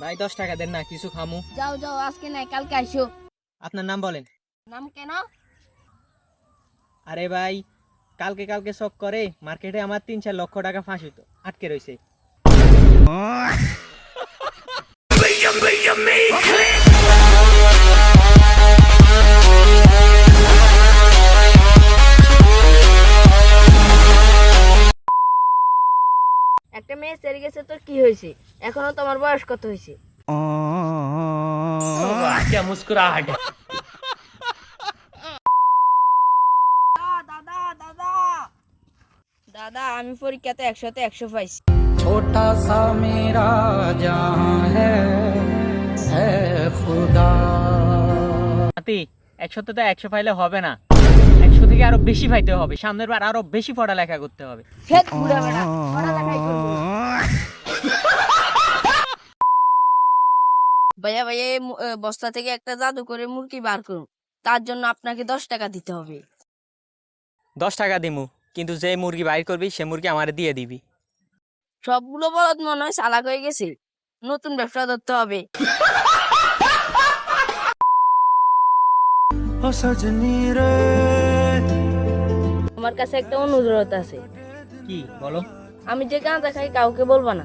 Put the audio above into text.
ভাই 10 টাকা দেন না, কিছু খামু। যাও যাও, আজকে নাই কালকে আইসো। আপনার নাম বলেন। নাম কেন? আরে ভাই, কালকে কালকে শখ করে মার্কেটে আমার 3-4 লক্ষ টাকা ফাঁসি তো আটকে রয়েছে। একটা মেয়ে সেরে গেছে, তোর কি হয়েছে? এখনো তোমার বয়স কত হয়েছে? क्या मुस्कुराहट है। দাদা দাদা দাদা, আমি পরীক্ষাতে 100তে 100 পাইছি। छोटा सा मेरा जहां है खुदा। নাতি, 100 তো 100 পাইলে হবে না, 100 থেকে আরো বেশি পাইতে হবে। সামনের বার আরো বেশি পড়ালেখা করতে হবে। ফেক বুড়া বেড়া, পড়ালেখাই করবো। ভাইয়া ভাইয়া, এই বস্তা থেকে একটা জাদু করে মুরগি বার করুন, তার জন্য আপনাকে 10 টাকা দিতে হবে। 10 টাকা দিমু, কিন্তু যে মুরগি বাইর করবি সে মুরগি আমারে দিয়ে দিবি। সবগুলো বলদ মনে হয় চালাক হয়ে গেছে, নতুন ব্যবসা ধরতে হবে। আমার কাছে একটা অনুরোধ আছে। কি বলো? আমি যে গাঁজা খাই কাউকে বলবা না।